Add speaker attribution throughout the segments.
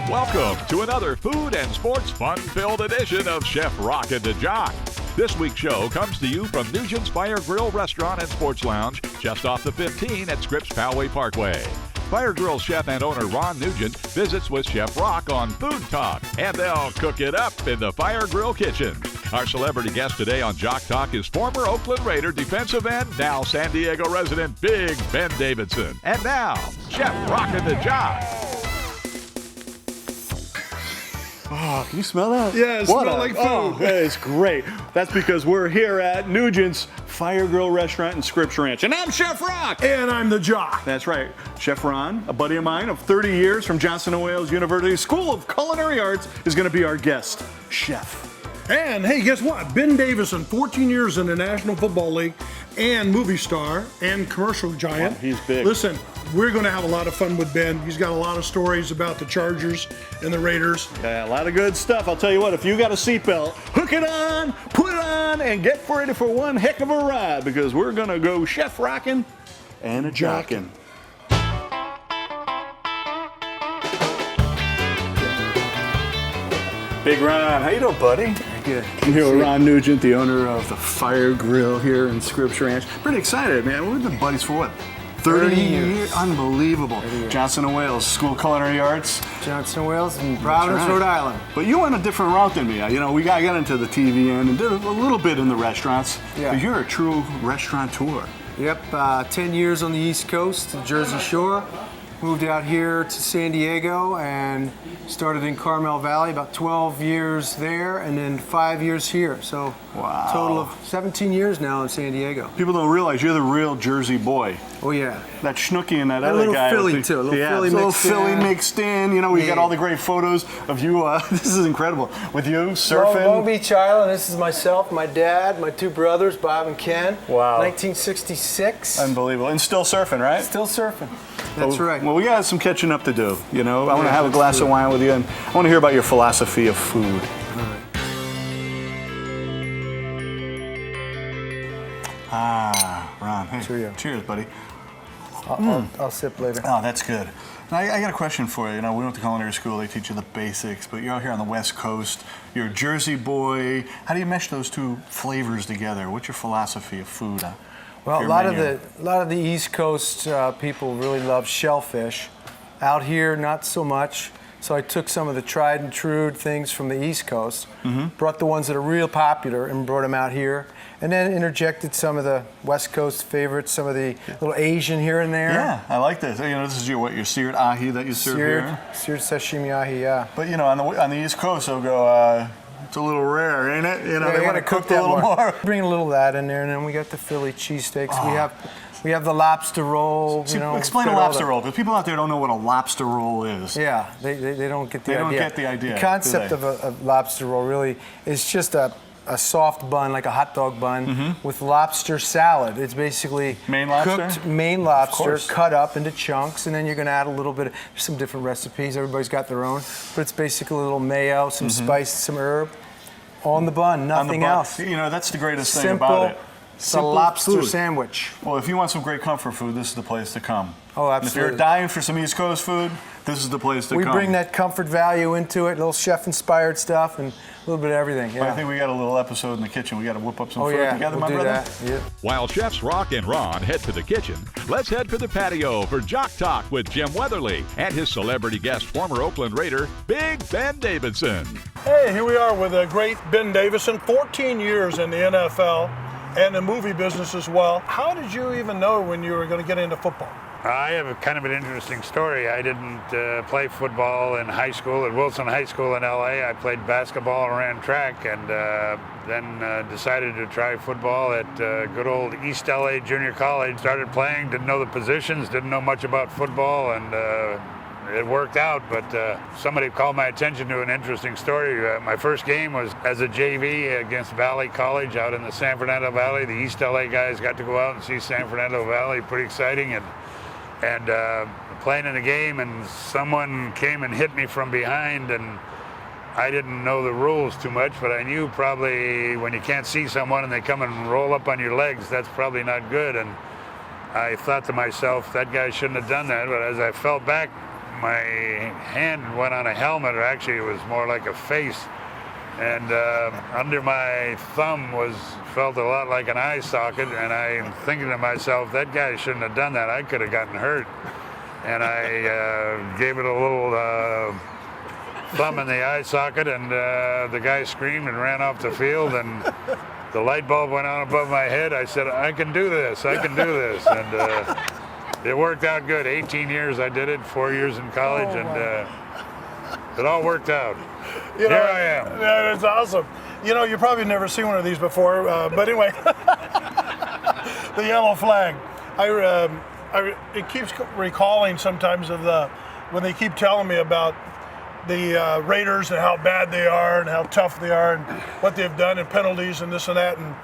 Speaker 1: Welcome to another food and sports fun-filled edition of Chef Rock and the Jock. This week's show comes to you from Nugent's Fire Grill Restaurant and Sports Lounge, just off the 15 at Scripps Poway Parkway. Fire Grill chef and owner Ron Nugent visits with Chef Rock on Food Talk, and they'll cook it up in the Fire Grill kitchen. Our celebrity guest today on Jock Talk is former Oakland Raider defensive end, now San Diego resident Big Ben Davidson. And now, Chef Rock and the Jock.
Speaker 2: Oh, can you smell that?
Speaker 3: Yeah, it smells like food.
Speaker 2: Oh, it's great. That's because we're here at Nugent's Fire Grill Restaurant and Scripps Ranch. And I'm Chef Rock.
Speaker 3: And I'm the Jock.
Speaker 2: That's right. Chef Ron, a buddy of mine of 30 years from Johnson & Wales University School of Culinary Arts, is going to be our guest chef.
Speaker 3: And hey, guess what? Ben Davidson, 14 years in the National Football League and movie star and commercial giant.
Speaker 2: Wow, he's big.
Speaker 3: Listen, we're going to have a lot of fun with Ben. He's got a lot of stories about the Chargers and the Raiders.
Speaker 2: Yeah, a lot of good stuff. I'll tell you what, if you got a seatbelt, hook it on, put it on, and get ready for one heck of a ride, because we're going to go chef rocking and a jocking. Big Ron, how you doing, buddy?
Speaker 4: Good.
Speaker 2: I'm here with Ron Nugent, the owner of the Fire Grill here in Scripps Ranch. Pretty excited, man. We've been buddies for what? 30 years. Unbelievable. 30 years. Johnson & Wales School of Culinary Arts.
Speaker 4: Johnson & Wales in Providence,
Speaker 2: right.
Speaker 4: Rhode Island.
Speaker 2: But you went a different route than me. You know, I got into the TV end and did a little bit in the restaurants.
Speaker 4: Yeah.
Speaker 2: But you're a true restaurateur.
Speaker 4: Yep, 10 years on the East Coast, the Jersey Shore. Moved out here to San Diego and started in Carmel Valley, about 12 years there, and then 5 years here. So
Speaker 2: wow.
Speaker 4: Total of 17 years now in San Diego.
Speaker 2: People don't realize you're the real Jersey boy.
Speaker 4: Oh yeah.
Speaker 2: That Schnooky and that
Speaker 4: a
Speaker 2: other
Speaker 4: little
Speaker 2: guy.
Speaker 4: Philly too. A little Philly
Speaker 2: mixed in. You know, we got all the great photos of you. This is incredible. With you surfing.
Speaker 4: Long Beach Island. This is myself, my dad, my two brothers, Bob and Ken.
Speaker 2: Wow.
Speaker 4: 1966.
Speaker 2: Unbelievable. And still surfing, right?
Speaker 4: Still surfing. That's right.
Speaker 2: Well, we got some catching up to do. You know, I want to have a glass of wine with you, and I want to hear about your philosophy of food.
Speaker 4: All right.
Speaker 2: Ron. Hey,
Speaker 4: Cheerio.
Speaker 2: Cheers, buddy.
Speaker 4: I'll sip later.
Speaker 2: Oh, that's good. Now, I got a question for you. You know, we went to culinary school. They teach you the basics, but you're out here on the West Coast. You're a Jersey boy. How do you mesh those two flavors together? What's your philosophy of food?
Speaker 4: Well, a lot of the East Coast people really love shellfish. Out here, not so much. So I took some of the tried and true things from the East Coast, brought the ones that are real popular and brought them out here, and then interjected some of the West Coast favorites, some of the little Asian here and there.
Speaker 2: Yeah, I like this. You know, this is your seared ahi that you serve here?
Speaker 4: Seared sashimi ahi, yeah.
Speaker 2: But you know, on the East Coast, they'll go, it's a little rare, ain't it? You know,
Speaker 4: yeah,
Speaker 2: they want to cook that a little more.
Speaker 4: Bring a little of that in there, and then we got the Philly cheesesteaks. We have the lobster roll.
Speaker 2: Explain a lobster roll, because people out there don't know what a lobster roll is.
Speaker 4: Yeah, they don't get the idea.
Speaker 2: They don't get the idea.
Speaker 4: The concept of a lobster roll really is just a soft bun, like a hot dog bun, with lobster salad. It's basically cooked Maine lobster, cut up into chunks, and then you're going to add a little bit. There's some different recipes. Everybody's got their own, but it's basically a little mayo, some spice, some herb on the bun. Nothing else.
Speaker 2: You know, that's the greatest thing about it.
Speaker 4: It's a lobster sandwich.
Speaker 2: Well, if you want some great comfort food, this is the place to come.
Speaker 4: Oh, absolutely.
Speaker 2: And if you're dying for some East Coast food, this is the place to come.
Speaker 4: We bring that comfort value into it, a little chef-inspired stuff, and a little bit of everything. Yeah.
Speaker 2: Well, I think we got a little episode in the kitchen. We got to whip up some food together, my
Speaker 4: we'll do
Speaker 2: brother.
Speaker 4: that. Yeah.
Speaker 1: While Chefs Rock and Ron head to the kitchen, let's head for the patio for Jock Talk with Jim Weatherly and his celebrity guest, former Oakland Raider, Big Ben Davidson.
Speaker 3: Hey, here we are with a great Ben Davidson, 14 years in the NFL and the movie business as well. How did you even know when you were going to get into football?
Speaker 5: I have a kind of an interesting story. I didn't play football in high school. At Wilson High School in LA, I played basketball and ran track, and then decided to try football at good old East LA Junior College. Started playing, didn't know the positions, didn't know much about football, and it worked out, but somebody called my attention to an interesting story. My first game was as a JV against Valley College out in the San Fernando Valley. The East LA guys got to go out and see San Fernando Valley, pretty exciting, and playing in a game, and someone came and hit me from behind, and I didn't know the rules too much, but I knew probably when you can't see someone and they come and roll up on your legs, that's probably not good. And I thought to myself, that guy shouldn't have done that, but as I fell back, my hand went on a helmet, or actually it was more like a face. And under my thumb felt a lot like an eye socket, and I'm thinking to myself, that guy shouldn't have done that. I could have gotten hurt. And I gave it a little thumb in the eye socket, and the guy screamed and ran off the field, and the light bulb went on above my head. I said, I can do this, I can do this. And it worked out good. 18 years I did it, 4 years in college, and it all worked out. Here I am.
Speaker 3: Yeah, that's awesome. You know, you probably never seen one of these before, but anyway, the yellow flag. It keeps recalling sometimes when they keep telling me about the Raiders and how bad they are and how tough they are and what they've done and penalties and this and that. And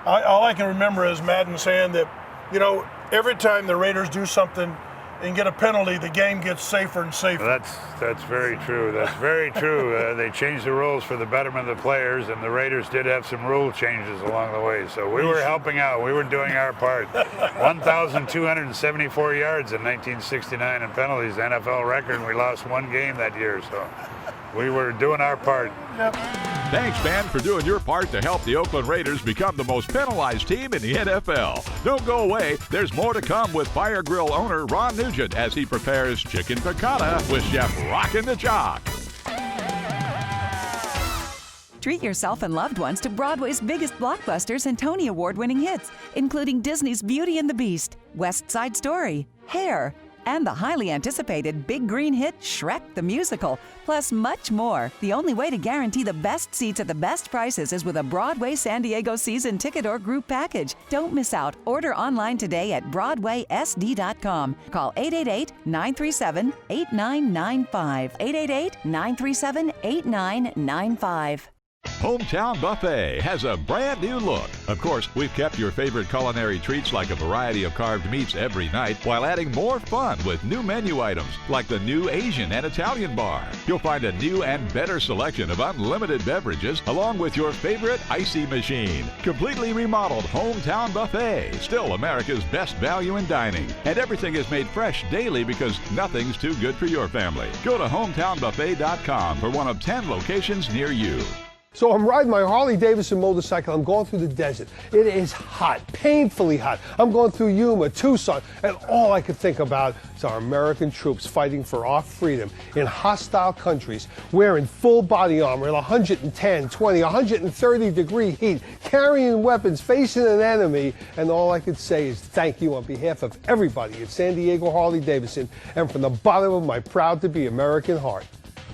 Speaker 3: all I can remember is Madden saying that, you know, every time the Raiders do something and get a penalty, the game gets safer and safer.
Speaker 5: That's very true. That's very true. They changed the rules for the betterment of the players, and the Raiders did have some rule changes along the way. So we were helping out. We were doing our part. 1,274 yards in 1969 in penalties, NFL record, and we lost one game that year. So we were doing our part.
Speaker 3: Yep.
Speaker 1: Thanks, Ben, for doing your part to help the Oakland Raiders become the most penalized team in the NFL. Don't go away. There's more to come with Fire Grill owner Ron Nugent as he prepares chicken piccata with Chef Rockin' the Jock.
Speaker 6: Treat yourself and loved ones to Broadway's biggest blockbusters and Tony Award-winning hits, including Disney's Beauty and the Beast, West Side Story, Hair, and the highly anticipated big green hit Shrek the Musical, plus much more. The only way to guarantee the best seats at the best prices is with a Broadway San Diego season ticket or group package. Don't miss out. Order online today at BroadwaySD.com. Call 888-937-8995. 888-937-8995.
Speaker 1: Hometown Buffet has a brand new look. Of course, we've kept your favorite culinary treats like a variety of carved meats every night while adding more fun with new menu items like the new Asian and Italian bar. You'll find a new and better selection of unlimited beverages along with your favorite icy machine. Completely remodeled Hometown Buffet, still America's best value in dining. And everything is made fresh daily because nothing's too good for your family. Go to hometownbuffet.com for one of 10 locations near you.
Speaker 7: So I'm riding my Harley Davidson motorcycle. I'm going through the desert. It is hot, painfully hot. I'm going through Yuma, Tucson, and all I could think about is our American troops fighting for our freedom in hostile countries, wearing full body armor in 110, 20, 130-degree heat, carrying weapons, facing an enemy, and all I could say is thank you on behalf of everybody at San Diego Harley Davidson and from the bottom of my proud-to-be American heart.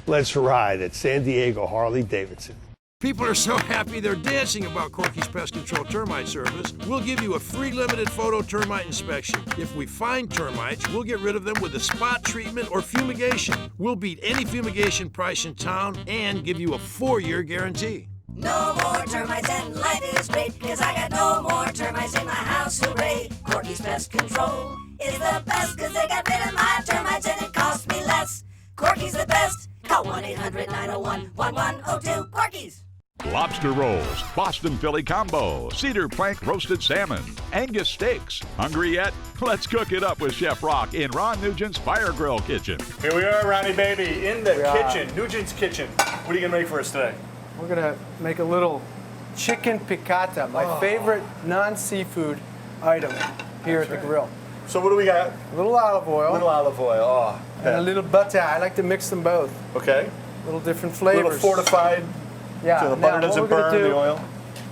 Speaker 7: Let's ride at San Diego Harley Davidson.
Speaker 8: People are so happy they're dancing about Corky's Pest Control Termite Service. We'll give you a free limited photo termite inspection. If we find termites, we'll get rid of them with a spot treatment or fumigation. We'll beat any fumigation price in town and give you a 4-year guarantee.
Speaker 9: No more termites and life is great, 'cause I got no more termites in my house, hooray. Corky's Pest Control is the best, 'cause they got rid of my termites and it cost me less. Corky's the best. Call 1-800-901-1102. Corky's.
Speaker 1: Lobster rolls, Boston Philly combo, cedar plank roasted salmon, Angus steaks. Hungry yet? Let's cook it up with Chef Rock in Ron Nugent's Fire Grill kitchen.
Speaker 2: Here we are, Ronnie baby, in the kitchen, Nugent's kitchen. What are you gonna make for us today?
Speaker 4: We're gonna make a little chicken piccata, my favorite non-seafood item here at the grill.
Speaker 2: So what do we got?
Speaker 4: A little olive oil.
Speaker 2: A little olive oil, oh.
Speaker 4: And a little butter. I like to mix them both.
Speaker 2: Okay.
Speaker 4: A little different flavors.
Speaker 2: A little fortified.
Speaker 4: Yeah.
Speaker 2: So the butter doesn't burn the oil?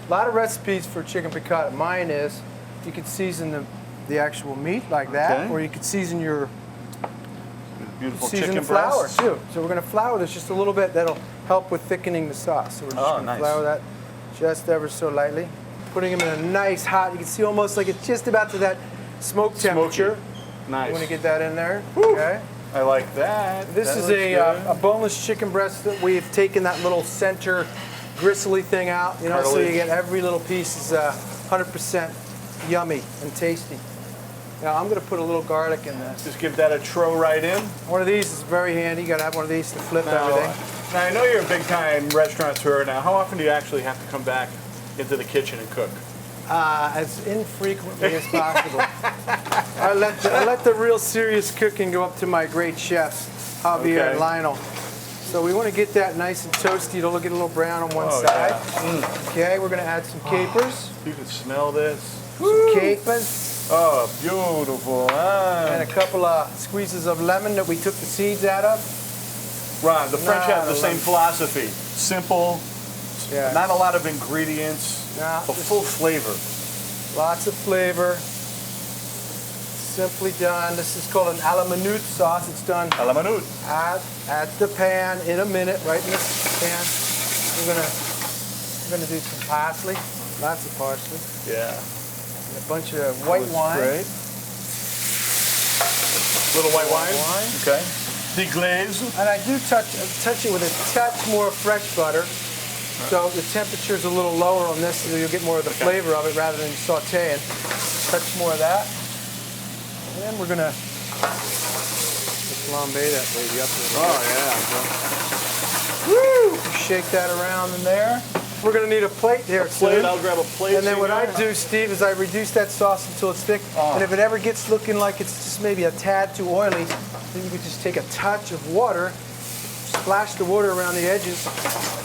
Speaker 4: A lot of recipes for chicken piccata. Mine is you could season the actual meat like that, or you could season your
Speaker 2: beautiful
Speaker 4: season
Speaker 2: chicken
Speaker 4: the flour
Speaker 2: breasts.
Speaker 4: too. So we're going to flour this just a little bit. That'll help with thickening the sauce. So we're just going to flour that just ever so lightly. Putting them in a nice hot, you can see almost like it's just about to that smoke temperature.
Speaker 2: Nice.
Speaker 4: You want to get that in there.
Speaker 2: Woo.
Speaker 4: Okay.
Speaker 2: I like that.
Speaker 4: This is a boneless chicken breast that we've taken that little center gristly thing out, you know,
Speaker 2: Cartilage.
Speaker 4: so you get every little piece is 100% yummy and tasty. Now I'm going to put a little garlic in this.
Speaker 2: Just give that a tro right in.
Speaker 4: One of these is very handy. You got to have one of these to flip everything.
Speaker 2: Now I know you're a big time restaurateur. Now how often do you actually have to come back into the kitchen and cook?
Speaker 4: As infrequently as possible. I let the real serious cooking go up to my great chefs. Javier and Lionel. So we want to get that nice and toasty. It'll get a little brown on one side. Yeah. Okay, we're going to add some capers.
Speaker 2: You can smell this.
Speaker 4: Some capers.
Speaker 2: Oh, beautiful.
Speaker 4: And a couple of squeezes of lemon that we took the seeds out of.
Speaker 2: Right, the French have the same philosophy. Simple, not a lot of ingredients, but full flavor.
Speaker 4: Lots of flavor. Simply done. This is called an a la minute sauce. It's done
Speaker 2: a la minute.
Speaker 4: At the pan in a minute, right in the pan. We're gonna do some parsley, lots of parsley.
Speaker 2: Yeah.
Speaker 4: And a bunch of white wine.
Speaker 2: Great. Little white wine. Okay. Deglaze.
Speaker 4: And I do touch it with a touch more fresh butter. So the temperature's a little lower on this, so you'll get more of the flavor of it rather than sauteing. Touch more of that. And then we're gonna flambe that baby up a little bit. Woo! Shake that around in there. We're gonna need a plate here soon.
Speaker 2: I'll grab a plate.
Speaker 4: And then what I do, Steve, is I reduce that sauce until it's thick. And if it ever gets looking like it's just maybe a tad too oily, then you can just take a touch of water, splash the water around the edges,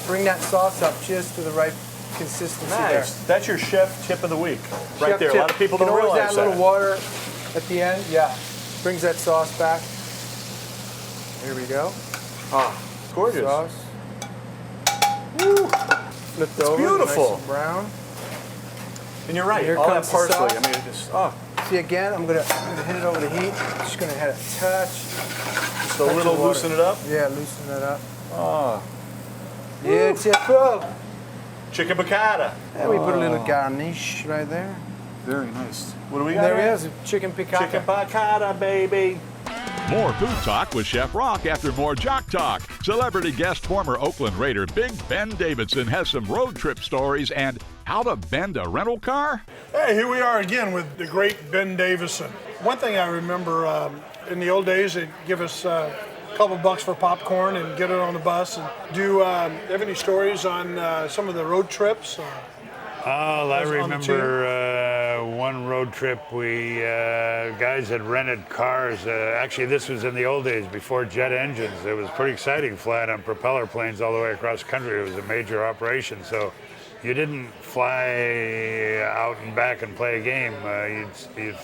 Speaker 4: bring that sauce up just to the right consistency there.
Speaker 2: That's your chef tip of the week, right
Speaker 4: Chef
Speaker 2: there.
Speaker 4: tip.
Speaker 2: A lot of people don't
Speaker 4: You can always
Speaker 2: realize
Speaker 4: add a little water at the end. Yeah, brings that sauce back. Here we go.
Speaker 2: Gorgeous.
Speaker 4: Sauce. Woo. Flipped over.
Speaker 2: Beautiful.
Speaker 4: Nice and brown.
Speaker 2: And you're right.
Speaker 4: Here
Speaker 2: All that
Speaker 4: comes the
Speaker 2: parsley.
Speaker 4: sauce.
Speaker 2: I mean, it just
Speaker 4: See again, I'm gonna hit it over the heat. Just gonna add a touch.
Speaker 2: Just a little loosen it up.
Speaker 4: Yeah, loosen it up. Beautiful.
Speaker 2: Chicken piccata.
Speaker 4: And we put a little garnish right there.
Speaker 2: Very nice. What do we got?
Speaker 4: There
Speaker 2: here?
Speaker 4: it is, chicken piccata.
Speaker 2: Chicken piccata, baby.
Speaker 1: More Food Talk with Chef Rock after more Jock Talk. Celebrity guest former Oakland Raider Big Ben Davidson has some road trip stories and how to bend a rental car.
Speaker 3: Hey, here we are again with the great Ben Davidson. One thing I remember in the old days, they'd give us a couple bucks for popcorn and get it on the bus. And do you have any stories on some of the road trips?
Speaker 5: I remember one road trip. We guys had rented cars. Actually, this was in the old days before jet engines. It was pretty exciting flying on propeller planes all the way across the country. It was a major operation. So you didn't fly out and back and play a game. You'd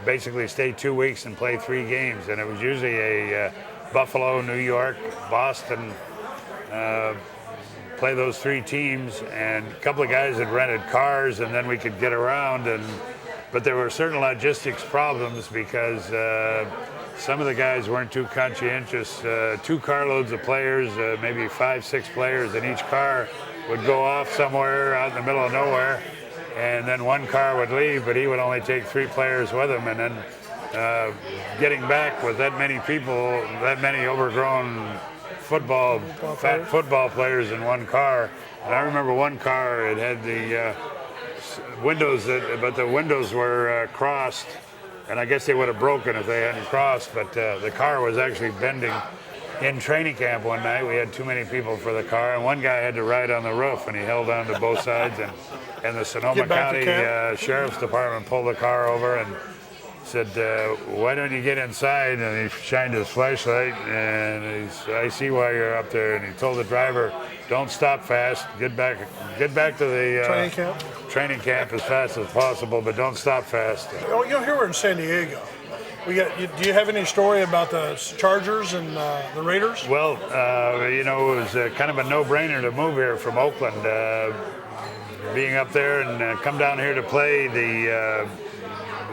Speaker 5: basically stay 2 weeks and play 3 games. And it was usually a Buffalo, New York, Boston, play those 3 teams, and a couple of guys had rented cars, and then we could get around. But there were certain logistics problems because some of the guys weren't too conscientious. 2 carloads of players, maybe 5-6 players in each car, would go off somewhere out in the middle of nowhere, and then one car would leave, but he would only take 3 players with him, and then getting back with that many people, that many overgrown fat football players in one car. And I remember one car, it had the windows, but the windows were crossed, and I guess they would have broken if they hadn't crossed, but the car was actually bending. In training camp one night, we had too many people for the car, and one guy had to ride on the roof, and he held on to both sides, and the Sonoma County Sheriff's Department pulled the car over and said, why don't you get inside? And he shined his flashlight, and I see why you're up there. And he told the driver, don't stop fast. Get back to the training camp as fast as possible, but don't stop fast.
Speaker 3: Oh, here we're in San Diego. Do you have any story about the Chargers and the Raiders?
Speaker 5: Well, it was kind of a no-brainer to move here from Oakland. Being up there and come down here to play, the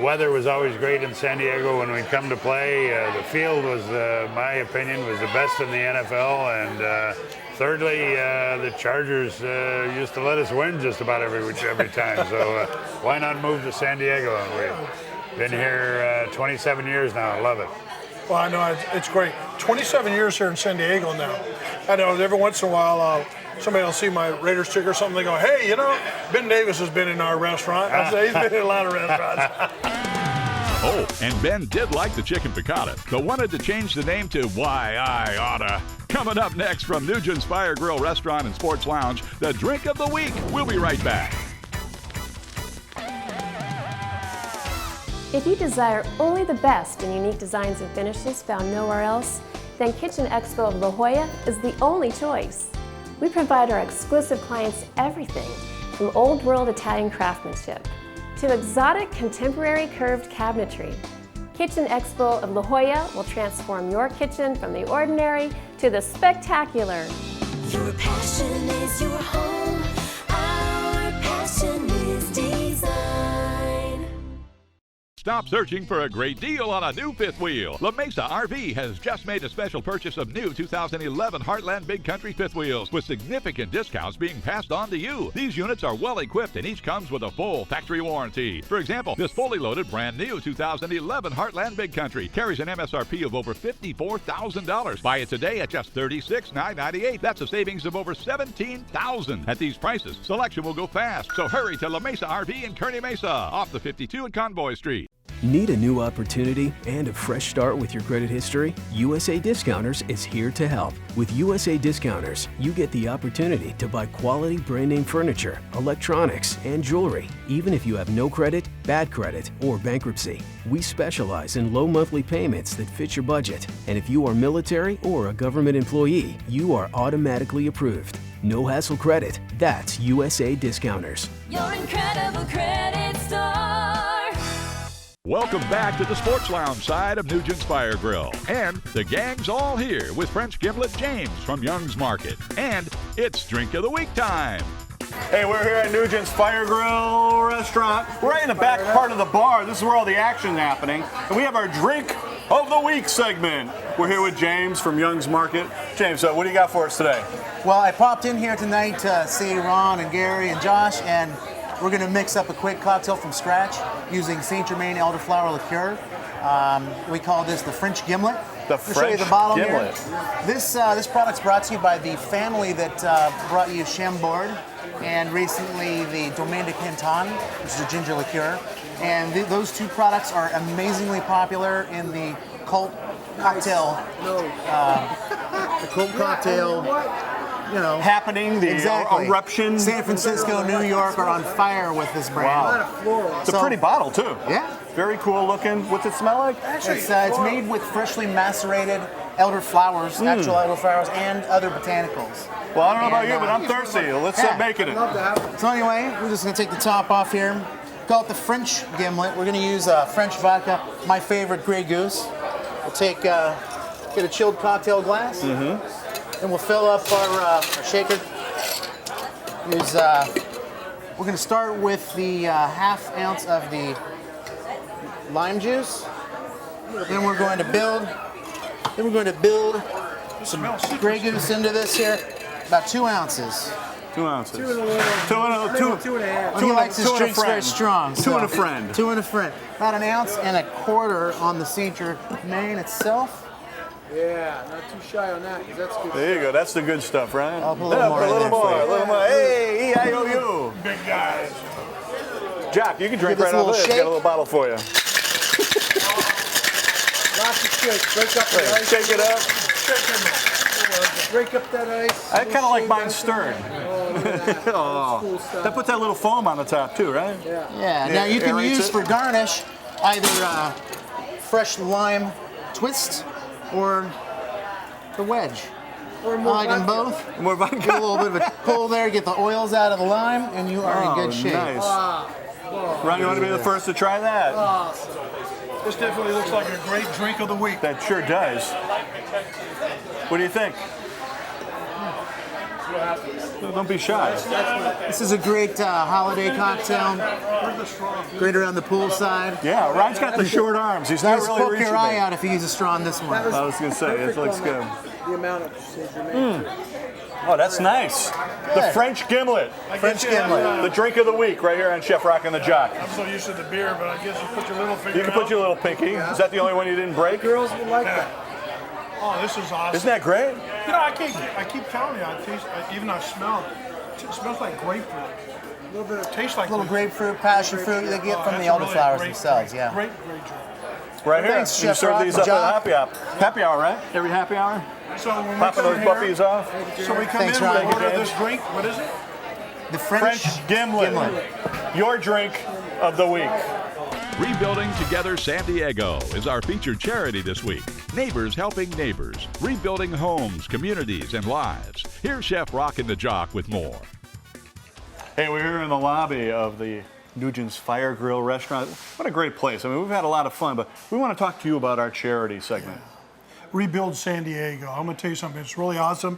Speaker 5: weather was always great in San Diego when we come to play. The field was, my opinion, was the best in the NFL. And thirdly, the Chargers used to let us win just about every time. So why not move to San Diego? And we've been here 27 years now. I love it.
Speaker 3: Well, I know it's great. 27 years here in San Diego now. I know every once in a while somebody will see my Raiders ticker or something. They go, hey, Ben Davis has been in our restaurant. I say he's been in a lot of restaurants.
Speaker 1: Oh, and Ben did like the chicken piccata, but wanted to change the name to Why I Oughta. Coming up next from Nugent's Fire Grill Restaurant and Sports Lounge, the drink of the week. We'll be right back.
Speaker 10: If you desire only the best in unique designs and finishes found nowhere else, then Kitchen Expo of La Jolla is the only choice. We provide our exclusive clients everything from old world Italian craftsmanship to exotic contemporary curved cabinetry. Kitchen Expo of La Jolla will transform your kitchen from the ordinary to the spectacular.
Speaker 9: Your passion is your home. Our passion is design.
Speaker 1: Stop searching for a great deal on a new fifth wheel. La Mesa RV has just made a special purchase of new 2011 Heartland Big Country fifth wheels with significant discounts being passed on to you. These units are well equipped and each comes with a full factory warranty. For example, this fully loaded brand new 2011 Heartland Big Country carries an MSRP of over $54,000. Buy it today at just $36,998. That's a savings of over $17,000. At these prices, selection will go fast. So hurry to La Mesa RV in Kearney Mesa off the 52 at Convoy Street.
Speaker 11: Need a new opportunity and a fresh start with your credit history? USA Discounters is here to help. With USA Discounters, you get the opportunity to buy quality brand name furniture, electronics, and jewelry, even if you have no credit, bad credit, or bankruptcy. We specialize in low monthly payments that fit your budget. And if you are military or a government employee, you are automatically approved. No hassle credit. That's USA Discounters.
Speaker 9: Your incredible credit star.
Speaker 1: Welcome back to the Sports Lounge side of Nugent's Fire Grill. And the gang's all here with French Gimlet James from Young's Market. And it's Drink of the Week time.
Speaker 2: Hey, we're here at Nugent's Fire Grill restaurant. We're right in the back part of the bar. This is where all the action's happening. And we have our Drink of the Week segment. We're here with James from Young's Market. James, what do you got for us today?
Speaker 12: Well, I popped in here tonight to see Ron and Gary and Josh, and we're going to mix up a quick cocktail from scratch using St. Germain Elderflower Liqueur. We call this the French Gimlet.
Speaker 2: The
Speaker 12: I'll
Speaker 2: French
Speaker 12: show you the bottle
Speaker 2: Gimlet.
Speaker 12: Here. This product's brought to you by the family that brought you Chambord and recently the Domaine de Canton, which is a ginger liqueur. And those two products are amazingly popular in the cult cocktail. The cult cocktail. You know,
Speaker 2: happening, the eruption.
Speaker 12: San Francisco, New York are on fire with this brand.
Speaker 2: Wow. It's a pretty bottle, too.
Speaker 12: Yeah.
Speaker 2: Very cool looking. What's it smell like?
Speaker 12: It's made with freshly macerated elderflowers, actual elderflowers, and other botanicals.
Speaker 2: Well, I don't know about you, but I'm thirsty. Let's start making it.
Speaker 12: So anyway, we're just going to take the top off here. Call it the French Gimlet. We're going to use French vodka, my favorite Grey Goose. We'll take, get a chilled cocktail glass. Mm-hmm. And we'll fill up our shaker. We're going to start with the half ounce of the lime juice. Then we're going to build. Some Grey Goose into this here. About 2 ounces.
Speaker 2: 2 ounces.
Speaker 12: Two and a half. He likes his drinks very strong.
Speaker 2: Two and a friend.
Speaker 12: Two and a friend. About 1 ounce and a quarter on the St. Germain itself.
Speaker 4: Yeah, not too shy on that, because that's good.
Speaker 2: There you go. That's the good stuff, right?
Speaker 12: I'll put a little more.
Speaker 2: A little more. Hey, E-I-O-U.
Speaker 3: Big guys.
Speaker 2: Jack, you can drink right out of this. Got a little bottle for you.
Speaker 4: Lots of shake. Break up the ice.
Speaker 2: Shake it up.
Speaker 4: Break up that ice.
Speaker 2: I kind of like mine stirred.
Speaker 4: Oh, cool stuff.
Speaker 2: That puts that little foam on the top, too, right?
Speaker 12: Yeah. Now you can use for garnish either fresh lime twist or the wedge.
Speaker 4: Or more
Speaker 12: I like them both.
Speaker 2: More vodka.
Speaker 12: Get a little bit of a pull there, get the oils out of the lime, and you are in good shape.
Speaker 2: Nice. Ron, you want to be the first to try that?
Speaker 4: Awesome.
Speaker 3: This definitely looks like a great drink of the week.
Speaker 2: That sure does. What do you think? Don't be shy.
Speaker 12: This is a great holiday cocktail. Great around the poolside.
Speaker 2: Yeah, Ron's got the short arms. He's not really
Speaker 12: poke
Speaker 2: reaching
Speaker 12: your eye
Speaker 2: me.
Speaker 12: out if you use a straw on this one.
Speaker 2: I was going to say, it looks good.
Speaker 4: The amount of St. Germain.
Speaker 2: Oh, that's nice. The French Gimlet.
Speaker 12: French Gimlet.
Speaker 2: The drink of the week right here on Chef Rock and the Jock.
Speaker 3: I'm so used to the beer, but I guess you put your little finger
Speaker 2: You can put your little pinky. Is that the only one you didn't break?
Speaker 4: Girls would like that.
Speaker 3: Oh, this is awesome.
Speaker 2: Isn't that great?
Speaker 3: You know, I keep telling you, I smell it. It smells like grapefruit. A little bit of taste like
Speaker 12: A little grapefruit, passion fruit they get from the elderflowers themselves, yeah.
Speaker 3: Great drink.
Speaker 2: Right here.
Speaker 12: Thanks,
Speaker 2: you
Speaker 12: Chef
Speaker 2: serve
Speaker 12: Rock,
Speaker 2: these up
Speaker 12: Jock.
Speaker 2: at happy hour. Happy hour, right? Every happy hour?
Speaker 3: So when
Speaker 2: Popping those
Speaker 3: we come
Speaker 2: puppies
Speaker 3: here,
Speaker 2: off.
Speaker 3: so we come
Speaker 12: Thanks,
Speaker 3: in,
Speaker 12: Ron.
Speaker 3: we order this drink. What is it?
Speaker 12: The
Speaker 2: French Gimlet. Your drink of the week.
Speaker 1: Rebuilding Together San Diego is our featured charity this week. Neighbors helping neighbors, rebuilding homes, communities, and lives. Here's Chef Rockin' the Jock with more.
Speaker 2: Hey, we're here in the lobby of the Nugent's Fire Grill restaurant. What a great place. I mean, we've had a lot of fun, but we want to talk to you about our charity segment.
Speaker 3: Rebuild San Diego. I'm going to tell you something. It's really awesome.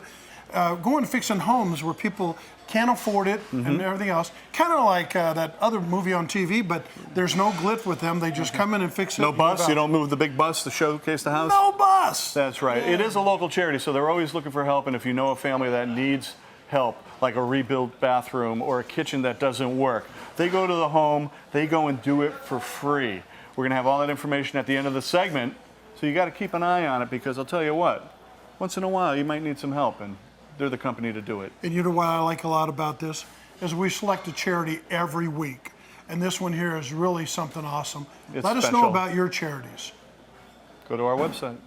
Speaker 3: Going and fixing homes where people can't afford it and everything else. Kind of like that other movie on TV, but there's no glitz with them. They just come in and fix it.
Speaker 2: No bus? You don't move the big bus to showcase the house?
Speaker 3: No bus!
Speaker 2: That's right. It is a local charity, so they're always looking for help. And if you know a family that needs help, like a rebuilt bathroom or a kitchen that doesn't work, they go to the home, they go and do it for free. We're going to have all that information at the end of the segment, so you got to keep an eye on it, because I'll tell you what, once in a while you might need some help, and they're the company to do it.
Speaker 3: And you know what I like a lot about this is we select a charity every week, and this one here is really something awesome.
Speaker 2: It's
Speaker 3: Let us
Speaker 2: special.
Speaker 3: know about your charities.
Speaker 2: Go to our website.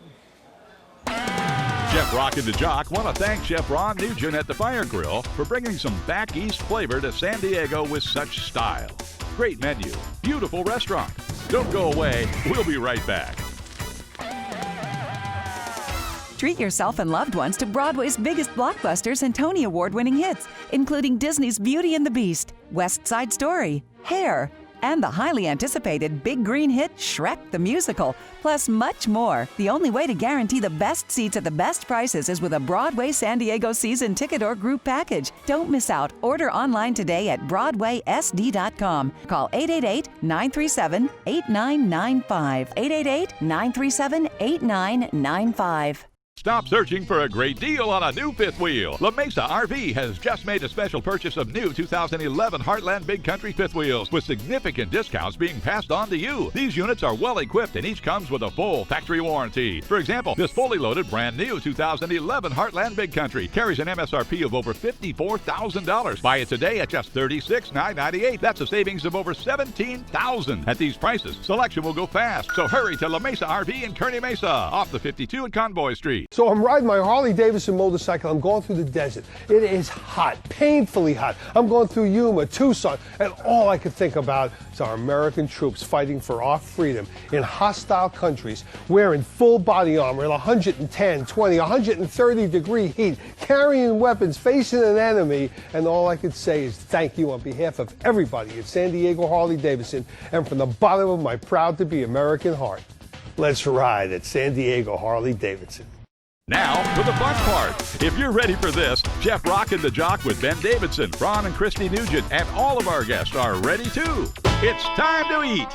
Speaker 1: Chef Rockin' the Jock want to thank Chef Ron Nugent at the Fire Grill for bringing some back east flavor to San Diego with such style. Great menu, beautiful restaurant. Don't go away, we'll be right back.
Speaker 6: Treat yourself and loved ones to Broadway's biggest blockbusters and Tony Award-winning hits, including Disney's Beauty and the Beast, West Side Story, Hair, and the highly anticipated big green hit Shrek the Musical, plus much more. The only way to guarantee the best seats at the best prices is with a Broadway San Diego season ticket or group package. Don't miss out. Order online today at BroadwaySD.com. Call 888-937-8995. 888-937-8995.
Speaker 1: Stop searching for a great deal on a new fifth wheel. La Mesa RV has just made a special purchase of new 2011 Heartland Big Country fifth wheels with significant discounts being passed on to you. These units are well equipped and each comes with a full factory warranty. For example, this fully loaded brand new 2011 Heartland Big Country carries an MSRP of over $54,000. Buy it today at just $36,998. That's a savings of over $17,000. At these prices, selection will go fast. So hurry to La Mesa RV in Kearney Mesa, off the 52 at Convoy Street.
Speaker 7: So I'm riding my Harley Davidson motorcycle. I'm going through the desert. It is hot, painfully hot. I'm going through Yuma, Tucson, and all I could think about is our American troops fighting for our freedom in hostile countries, wearing full body armor in 110, 20, 130 degree heat, carrying weapons, facing an enemy, and all I could say is thank you on behalf of everybody at San Diego Harley Davidson and from the bottom of my proud to be American heart. Let's ride at San Diego Harley Davidson.
Speaker 1: Now for the fun part. If you're ready for this, Chef Rockin' the Jock with Ben Davidson, Ron and Christy Nugent, and all of our guests are ready too. It's time to eat.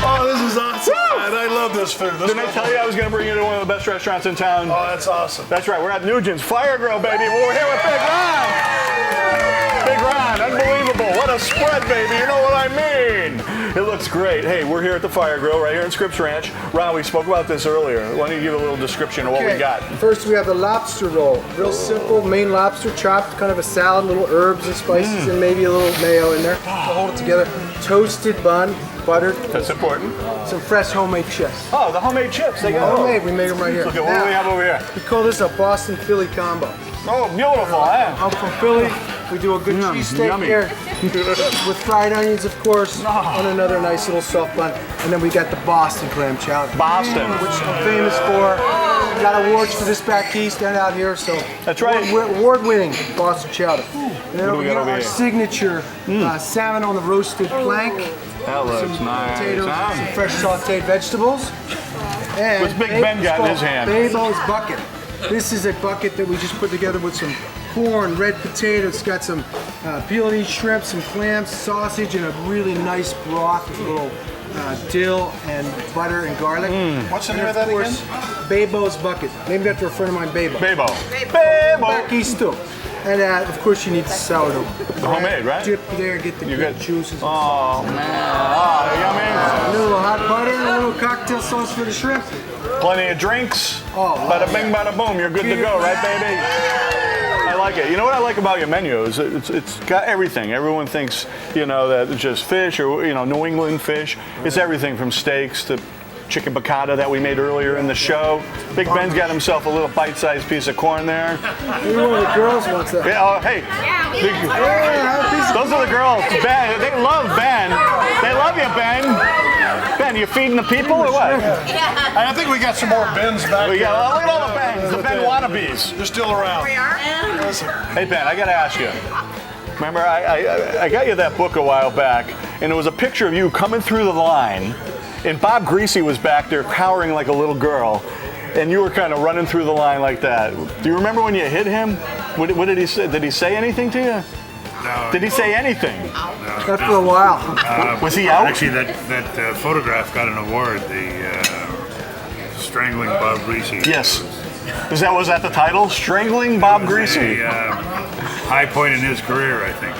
Speaker 3: Oh, this is awesome, man. I love this food.
Speaker 2: Didn't I tell you I was going to bring you to one of the best restaurants in town?
Speaker 3: Oh, that's awesome.
Speaker 2: That's right. We're at Nugent's Fire Grill, baby. We're here with Big Ron. Big Ron, unbelievable. What a spread, baby. You know what I mean. It looks great. Hey, we're here at the Fire Grill right here in Scripps Ranch. Ron, we spoke about this earlier. Why don't you give a little description of what we got?
Speaker 4: First, we have the lobster roll. Real simple, Maine lobster chopped, kind of a salad, little herbs and spices, and maybe a little mayo in there to hold it together. Toasted bun, buttered.
Speaker 2: That's important.
Speaker 4: Some fresh homemade chips.
Speaker 2: Oh, the homemade chips. They got
Speaker 4: homemade. We make them right here.
Speaker 2: Look at what do we have over here.
Speaker 4: We call this a Boston Philly combo.
Speaker 2: Oh, beautiful, eh?
Speaker 4: I'm from Philly. We do a good cheesesteak here with fried onions, of course, on another nice little soft bun. And then we got the Boston clam chowder.
Speaker 2: Boston.
Speaker 4: Which I'm famous for. Got awards for this back east and out here, so.
Speaker 2: That's right.
Speaker 4: Award-winning Boston chowder. And then
Speaker 2: What do we got over
Speaker 4: our
Speaker 2: here?
Speaker 4: signature salmon on the roasted plank.
Speaker 2: That looks
Speaker 4: some
Speaker 2: nice.
Speaker 4: potatoes, some fresh sauteed vegetables. And
Speaker 2: What's Big Ben got in his hand?
Speaker 4: Babo's bucket. This is a bucket that we just put together with some corn, red potatoes. It's got some peeled each shrimp, some clams, sausage, and a really nice broth with a little dill and butter and garlic.
Speaker 3: What's the
Speaker 4: And
Speaker 3: name of that again?
Speaker 4: Babo's bucket. Named after a friend of mine, Babo.
Speaker 2: Babo.
Speaker 4: Back east too. And of course you need the sourdough.
Speaker 2: The homemade, right?
Speaker 4: Dip there, get the good juices.
Speaker 2: Oh, man. Oh, yummy.
Speaker 4: A little hot butter, and a little cocktail sauce for the shrimp.
Speaker 2: Plenty of drinks.
Speaker 4: Oh,
Speaker 2: bada bing, bada boom. You're good to go, right, baby? I like it. You know what I like about your menu is it's got everything. Everyone thinks, you know, that it's just fish or, you know, New England fish. It's everything from steaks to chicken piccata that we made earlier in the show. Big Ben's got himself a little bite-sized piece of corn there.
Speaker 4: Maybe one of the girls wants that.
Speaker 2: Yeah, oh, hey. Those are the girls. Ben, they love Ben. They love you, Ben. Ben, you feeding the people or what?
Speaker 3: I think we got some more Bens back
Speaker 2: Look
Speaker 3: here.
Speaker 2: at all the Bens, the Ben wannabes.
Speaker 3: They're still around.
Speaker 13: We are?
Speaker 2: Hey Ben, I gotta ask you. Remember, I got you that book a while back, and it was a picture of you coming through the line, and Bob Greasy was back there cowering like a little girl, and you were kind of running through the line like that. Do you remember when you hit him? What did he say? Did he say anything to you?
Speaker 5: No.
Speaker 2: Did he say anything?
Speaker 4: Not for a while.
Speaker 2: Was he out?
Speaker 5: Actually, that photograph got an award, the Strangling Bob Greasy.
Speaker 2: Yes. Was that the title? Strangling Bob Greasy.
Speaker 5: High point in his career, I think.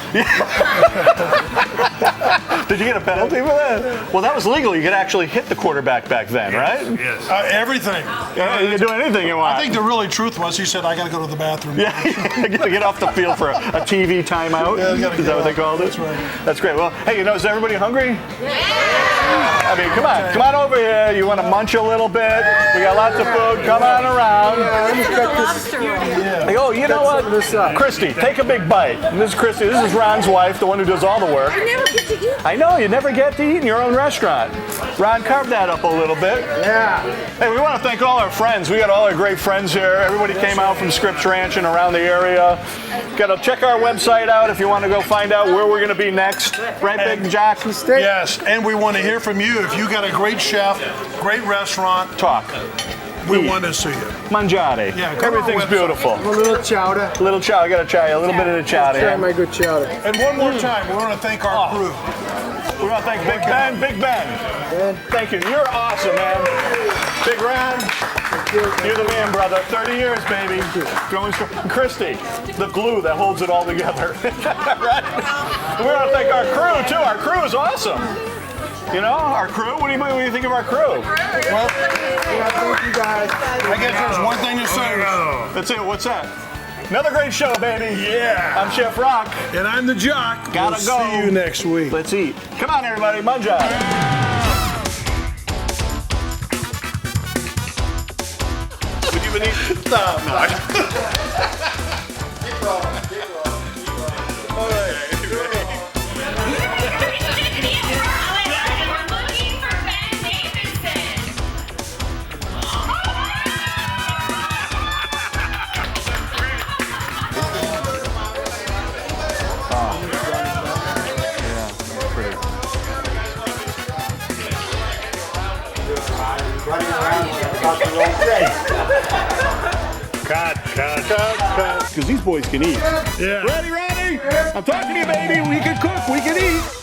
Speaker 2: Did you get a penalty for that? Well, that was legal. You could actually hit the quarterback back then, right?
Speaker 5: Yes.
Speaker 3: Everything.
Speaker 2: Yeah, you can do anything you want.
Speaker 3: I think the really truth was he said, I got to go to the bathroom.
Speaker 2: Yeah, get off the field for a TV timeout.
Speaker 3: Yeah,
Speaker 2: Is that what they called it?
Speaker 3: That's right.
Speaker 2: That's great. Well, hey, is everybody hungry? Yeah! I mean, come on over here. You want to munch a little bit? We got lots of food. Come on around. Oh, you know what? Christy, take a big bite. And this is Christy. This is Ron's wife, the one who does all the work.
Speaker 13: I never get to eat.
Speaker 2: I know, you never get to eat in your own restaurant. Ron, carve that up a little bit.
Speaker 4: Yeah.
Speaker 2: Hey, we want to thank all our friends. We got all our great friends here. Everybody came out from Scripps Ranch and around the area. Got to check our website out if you want to go find out where we're going to be next. Right, Big Jack?
Speaker 3: Yes, and we want to hear from you. If you got a great chef, great restaurant,
Speaker 2: talk.
Speaker 3: We want to see you.
Speaker 2: Mangiare.
Speaker 3: Yeah,
Speaker 2: everything's beautiful.
Speaker 4: A little chowder.
Speaker 2: A little chowder. I got to try a little bit of the chowder.
Speaker 4: Try my good chowder.
Speaker 3: And one more time, we want to thank our crew.
Speaker 2: We want to thank Big Ben. Big Ben. Thank you. You're awesome, man. Big Ron. You're the man, brother. 30 years, baby. Going strong. Christy, the glue that holds it all together. Right? We want to thank our crew, too. Our crew is awesome. You know, our crew. What do you think of our crew?
Speaker 3: Well, thank you guys. I guess there's one thing to say.
Speaker 2: That's it. What's that? Another great show, baby.
Speaker 3: Yeah.
Speaker 2: I'm Chef Rock.
Speaker 3: And I'm the Jock.
Speaker 2: Gotta go.
Speaker 3: See you next week.
Speaker 2: Let's eat. Come on, everybody. Munja. Would you even eat? No. Keep rolling. All right.
Speaker 13: We're looking for Ben Davidson.
Speaker 5: Cut.
Speaker 2: Because these boys can eat.
Speaker 3: Yeah.
Speaker 2: Ready? I'm talking to you, baby. We can cook. We can eat.